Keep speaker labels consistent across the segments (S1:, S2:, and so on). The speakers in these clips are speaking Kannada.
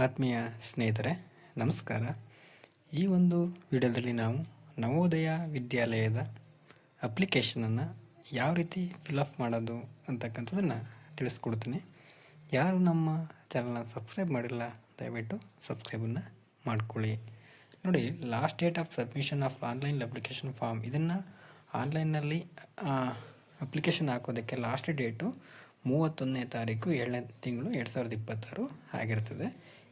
S1: ಆತ್ಮೀಯ ಸ್ನೇಹಿತರೆ, ನಮಸ್ಕಾರ. ಈ ಒಂದು ವಿಡಿಯೋದಲ್ಲಿ ನಾವು ನವೋದಯ ವಿದ್ಯಾಲಯದ ಅಪ್ಲಿಕೇಶನನ್ನು ಯಾವ ರೀತಿ ಫಿಲಪ್ ಮಾಡೋದು ಅಂತಕ್ಕಂಥದ್ದನ್ನು ತಿಳಿಸ್ಕೊಡ್ತೀನಿ. ಯಾರು ನಮ್ಮ ಚಾನಲ್ನ ಸಬ್ಸ್ಕ್ರೈಬ್ ಮಾಡಿಲ್ಲ, ದಯವಿಟ್ಟು ಸಬ್ಸ್ಕ್ರೈಬನ್ನು ಮಾಡ್ಕೊಳ್ಳಿ. ನೋಡಿ, last date of submission of online application form, ಇದನ್ನು ಆನ್ಲೈನ್ನಲ್ಲಿ ಅಪ್ಲಿಕೇಶನ್ ಹಾಕೋದಕ್ಕೆ ಲಾಸ್ಟ್ ಡೇಟು 31ನೇ ತಾರೀಕು 7ನೇ ತಿಂಗಳು 2026 ಆಗಿರ್ತದೆ.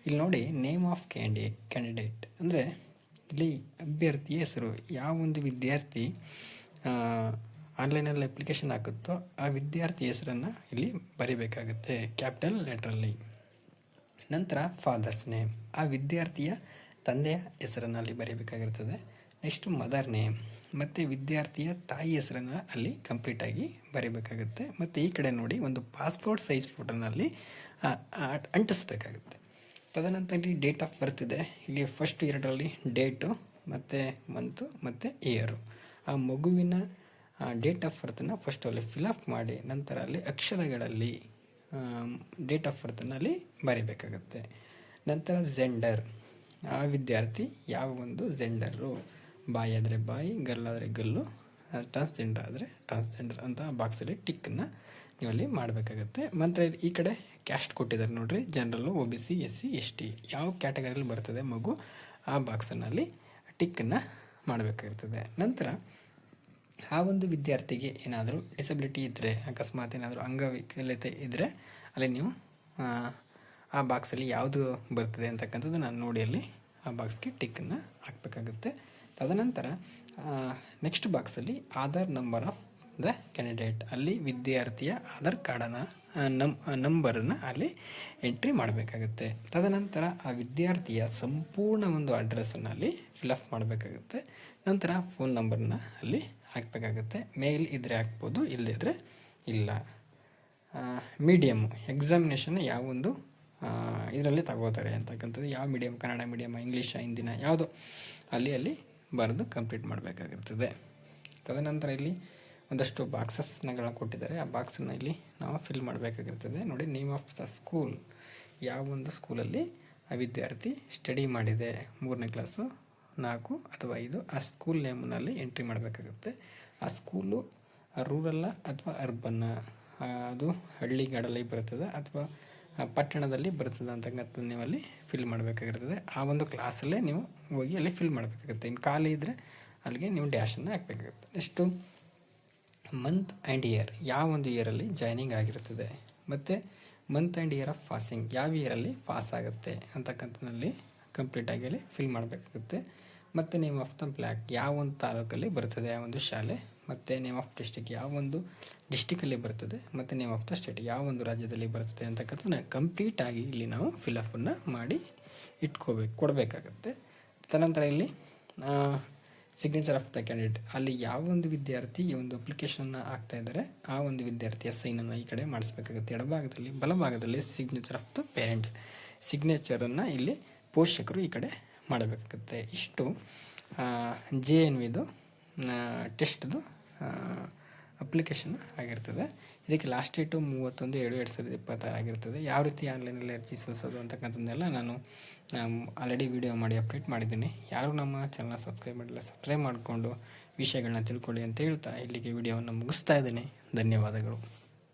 S1: ಇಲ್ಲಿ ನೋಡಿ, ನೇಮ್ ಆಫ್ ಕ್ಯಾಂಡಿಡೇಟ್ ಅಂದರೆ ಇಲ್ಲಿ ಅಭ್ಯರ್ಥಿ ಹೆಸರು. ಯಾವ ಒಂದು ವಿದ್ಯಾರ್ಥಿ ಆನ್ಲೈನಲ್ಲಿ ಅಪ್ಲಿಕೇಶನ್ ಹಾಕುತ್ತೋ ಆ ವಿದ್ಯಾರ್ಥಿ ಹೆಸರನ್ನು ಇಲ್ಲಿ ಬರೀಬೇಕಾಗುತ್ತೆ ಕ್ಯಾಪಿಟಲ್ ಲೆಟ್ರಲ್ಲಿ. ನಂತರ ಫಾದರ್ಸ್ ನೇಮ್, ಆ ವಿದ್ಯಾರ್ಥಿಯ ತಂದೆಯ ಹೆಸರನ್ನು ಅಲ್ಲಿ ಬರೀಬೇಕಾಗಿರ್ತದೆ. ನೆಕ್ಸ್ಟ್ ಮದರ್ ನೇಮ್, ಮತ್ತು ವಿದ್ಯಾರ್ಥಿಯ ತಾಯಿ ಹೆಸರನ್ನು ಅಲ್ಲಿ ಕಂಪ್ಲೀಟಾಗಿ ಬರೀಬೇಕಾಗುತ್ತೆ. ಮತ್ತು ಈ ಕಡೆ ನೋಡಿ, ಒಂದು ಪಾಸ್ಪೋರ್ಟ್ ಸೈಜ್ ಫೋಟೋನಲ್ಲಿ ಅಂಟಿಸ್ಬೇಕಾಗುತ್ತೆ. ತದನಂತರ ಇಲ್ಲಿ ಡೇಟ್ ಆಫ್ ಬರ್ತ್ ಇದೆ. ಇಲ್ಲಿ ಫಸ್ಟ್ ಎರಡರಲ್ಲಿ ಡೇಟು ಮತ್ತು ಮಂತು ಮತ್ತು ಇಯರು. ಆ ಮಗುವಿನ ಡೇಟ್ ಆಫ್ ಬರ್ತನ್ನು ಫಸ್ಟಲ್ಲಿ ಫಿಲಪ್ ಮಾಡಿ ನಂತರ ಅಲ್ಲಿ ಅಕ್ಷರಗಳಲ್ಲಿ ಡೇಟ್ ಆಫ್ ಬರ್ತನ್ನು ಅಲ್ಲಿ ಬರೀಬೇಕಾಗುತ್ತೆ. ನಂತರ ಜೆಂಡರ್, ಆ ವಿದ್ಯಾರ್ಥಿ ಯಾವ ಒಂದು ಜೆಂಡರು, ಬಾಯಿ ಆದರೆ ಬಾಯಿ, ಗಲ್ಲಾದರೆ ಗಲ್ಲು, ಟ್ರಾನ್ಸ್ಜೆಂಡರ್ ಆದರೆ ಟ್ರಾನ್ಸ್ಜೆಂಡರ್ ಅಂತ ಬಾಕ್ಸಲ್ಲಿ ಟಿಕ್ಕನ್ನು ನೀವಲ್ಲಿ ಮಾಡಬೇಕಾಗುತ್ತೆ. ಮತ್ತು ಈ ಕಡೆ ಕ್ಯಾಸ್ಟ್ ಕೊಟ್ಟಿದ್ದಾರೆ ನೋಡಿರಿ, ಜನರಲ್ಲು, OBC, SC, ST ಯಾವ ಕ್ಯಾಟಗರಿಯಲ್ಲಿ ಬರ್ತದೆ ಮಗು, ಆ ಬಾಕ್ಸನ್ನಲ್ಲಿ ಟಿಕ್ಕನ್ನು ಮಾಡಬೇಕಾಗಿರ್ತದೆ. ನಂತರ ಆ ಒಂದು ವಿದ್ಯಾರ್ಥಿಗೆ ಏನಾದರೂ ಡಿಸಬಿಲಿಟಿ ಇದ್ದರೆ, ಅಕಸ್ಮಾತ್ ಏನಾದರೂ ಅಂಗವಿಕಲತೆ ಇದ್ದರೆ ಅಲ್ಲಿ ನೀವು ಆ ಬಾಕ್ಸಲ್ಲಿ ಯಾವುದು ಬರ್ತದೆ ಅಂತಕ್ಕಂಥದ್ದು ನಾನು ನೋಡಿ ಅಲ್ಲಿ ಆ ಬಾಕ್ಸ್ಗೆ ಟಿಕ್ಕನ್ನು ಹಾಕಬೇಕಾಗುತ್ತೆ. ತದನಂತರ ನೆಕ್ಸ್ಟ್ ಬಾಕ್ಸಲ್ಲಿ Aadhaar number of the candidate, ಅಲ್ಲಿ ವಿದ್ಯಾರ್ಥಿಯ ಆಧಾರ್ ಕಾರ್ಡನ್ನು ನಂಬರನ್ನು ಅಲ್ಲಿ ಎಂಟ್ರಿ ಮಾಡಬೇಕಾಗುತ್ತೆ. ತದನಂತರ ಆ ವಿದ್ಯಾರ್ಥಿಯ ಸಂಪೂರ್ಣ ಒಂದು ಅಡ್ರೆಸ್ಸನ್ನು ಅಲ್ಲಿ ಫಿಲಪ್ ಮಾಡಬೇಕಾಗುತ್ತೆ. ನಂತರ ಫೋನ್ ನಂಬರನ್ನ ಅಲ್ಲಿ ಹಾಕಬೇಕಾಗುತ್ತೆ. ಮೇಲ್ ಇದ್ದರೆ ಹಾಕ್ಬೋದು, ಇಲ್ಲದಿದ್ದರೆ ಇಲ್ಲ. ಮೀಡಿಯಮ್ಮು, ಎಕ್ಸಾಮಿನೇಷನ್ ಯಾವ ಒಂದು ಇದರಲ್ಲಿ ತಗೋತಾರೆ ಅಂತಕ್ಕಂಥದ್ದು, ಯಾವ ಮೀಡಿಯಮ್, ಕನ್ನಡ ಮೀಡಿಯಮ್, ಇಂಗ್ಲೀಷ, ಹಿಂದಿನ ಯಾವುದು ಅಲ್ಲಿ ಬರೆದು ಕಂಪ್ಲೀಟ್ ಮಾಡಬೇಕಾಗಿರ್ತದೆ. ತದನಂತರ ಇಲ್ಲಿ ಒಂದಷ್ಟು ಬಾಕ್ಸಸ್ಗಳನ್ನ ಕೊಟ್ಟಿದ್ದಾರೆ. ಆ ಬಾಕ್ಸನ್ನು ಇಲ್ಲಿ ನಾವು ಫಿಲ್ ಮಾಡಬೇಕಾಗಿರ್ತದೆ. ನೋಡಿ, ನೇಮ್ ಆಫ್ ದ ಸ್ಕೂಲ್, ಯಾವ ಒಂದು ಸ್ಕೂಲಲ್ಲಿ ಆ ವಿದ್ಯಾರ್ಥಿ ಸ್ಟಡಿ ಮಾಡಿದೆ, 3ನೇ ಕ್ಲಾಸು, 4 ಅಥವಾ 5, ಆ ಸ್ಕೂಲ್ ನೇಮ್ನಲ್ಲಿ ಎಂಟ್ರಿ ಮಾಡಬೇಕಾಗುತ್ತೆ. ಆ ಸ್ಕೂಲು ರೂರಲ್ಲ ಅಥವಾ ಅರ್ಬನ್ನ, ಅದು ಹಳ್ಳಿಗಾಡಲ್ಲಿ ಬರ್ತದೆ ಅಥವಾ ಪಟ್ಟಣದಲ್ಲಿ ಬರ್ತದೆ ಅಂತಕ್ಕಂಥದ್ದು ನೀವು ಅಲ್ಲಿ ಫಿಲ್ ಮಾಡಬೇಕಾಗಿರ್ತದೆ. ಆ ಒಂದು ಕ್ಲಾಸಲ್ಲೇ ನೀವು ಹೋಗಿ ಅಲ್ಲಿ ಫಿಲ್ ಮಾಡಬೇಕಾಗುತ್ತೆ. ಇನ್ನು ಖಾಲಿ ಇದ್ದರೆ ಅಲ್ಲಿಗೆ ನೀವು ಡ್ಯಾಶನ್ನು ಹಾಕಬೇಕಾಗುತ್ತೆ. ನೆಕ್ಸ್ಟು ಮಂತ್ ಆ್ಯಂಡ್ ಇಯರ್, ಯಾವ ಒಂದು ಇಯರಲ್ಲಿ ಜಾಯ್ನಿಂಗ್ ಆಗಿರ್ತದೆ, ಮತ್ತು month and year of passing, ಯಾವ ಇಯರಲ್ಲಿ ಪಾಸ್ ಆಗುತ್ತೆ ಅಂತಕ್ಕಂಥದ್ದಲ್ಲಿ ಕಂಪ್ಲೀಟಾಗಿ ಅಲ್ಲಿ ಫಿಲ್ ಮಾಡಬೇಕಾಗುತ್ತೆ. ಮತ್ತು ನೇಮ್ ಆಫ್ ದ ಬ್ಲಾಕ್, ಯಾವ ಒಂದು ತಾಲೂಕಲ್ಲಿ ಬರ್ತದೆ ಆ ಒಂದು ಶಾಲೆ, ಮತ್ತು ನೇಮ್ ಆಫ್ ಡಿಸ್ಟಿಕ್, ಯಾವ ಒಂದು ಡಿಸ್ಟಿಕಲ್ಲಿ ಬರ್ತದೆ, ಮತ್ತು ನೇಮ್ ಆಫ್ ದ ಸ್ಟೇಟ್, ಯಾವ ಒಂದು ರಾಜ್ಯದಲ್ಲಿ ಬರ್ತದೆ ಅಂತಕ್ಕಂಥದ್ದನ್ನ ಕಂಪ್ಲೀಟಾಗಿ ಇಲ್ಲಿ ನಾವು ಫಿಲಪ್ಪನ್ನು ಮಾಡಿ ಕೊಡಬೇಕಾಗತ್ತೆ. ತದನಂತರ ಇಲ್ಲಿ ಸಿಗ್ನೇಚರ್ ಆಫ್ ದ ಕ್ಯಾಂಡಿಡೇಟ್, ಅಲ್ಲಿ ಯಾವ ಒಂದು ವಿದ್ಯಾರ್ಥಿ ಈ ಒಂದು ಅಪ್ಲಿಕೇಶನ್ನ ಹಾಕ್ತಾ ಇದ್ದಾರೆ ಆ ಒಂದು ವಿದ್ಯಾರ್ಥಿಯ ಸೈನನ್ನು ಈ ಕಡೆ ಮಾಡಿಸ್ಬೇಕಾಗುತ್ತೆ. ಎಡಭಾಗದಲ್ಲಿ, ಬಲಭಾಗದಲ್ಲಿ ಸಿಗ್ನೇಚರ್ ಆಫ್ ದ ಪೇರೆಂಟ್ಸ್, ಸಿಗ್ನೇಚರನ್ನು ಇಲ್ಲಿ ಪೋಷಕರು ಈ ಕಡೆ ಮಾಡಬೇಕಾಗುತ್ತೆ. ಇಷ್ಟು JNVದು ಟೆಸ್ಟ್ದು ಅಪ್ಲಿಕೇಶನ್ ಆಗಿರ್ತದೆ. ಇದಕ್ಕೆ ಲಾಸ್ಟ್ ಡೇಟು 31/7/2026 ಆಗಿರ್ತದೆ. ಯಾವ ರೀತಿ ಆನ್ಲೈನಲ್ಲಿ ಅರ್ಜಿ ಸಲ್ಲಿಸೋದು ಅಂತಕ್ಕಂಥದ್ದನ್ನೆಲ್ಲ ನಾನು ಆಲ್ರೆಡಿ ವಿಡಿಯೋ ಮಾಡಿ ಅಪ್ಡೇಟ್ ಮಾಡಿದ್ದೀನಿ. ಯಾರು ನಮ್ಮ ಚಾನಲ್ನ ಸಬ್ಸ್ಕ್ರೈಬ್ ಮಾಡಿಲ್ಲ, ಸಬ್ಸ್ಕ್ರೈಬ್ ಮಾಡಿಕೊಂಡು ವಿಷಯಗಳನ್ನ ತಿಳ್ಕೊಳ್ಳಿ ಅಂತ ಹೇಳ್ತಾ ಇಲ್ಲಿಗೆ ವಿಡಿಯೋವನ್ನು ಮುಗಿಸ್ತಾ ಇದ್ದೀನಿ. ಧನ್ಯವಾದಗಳು.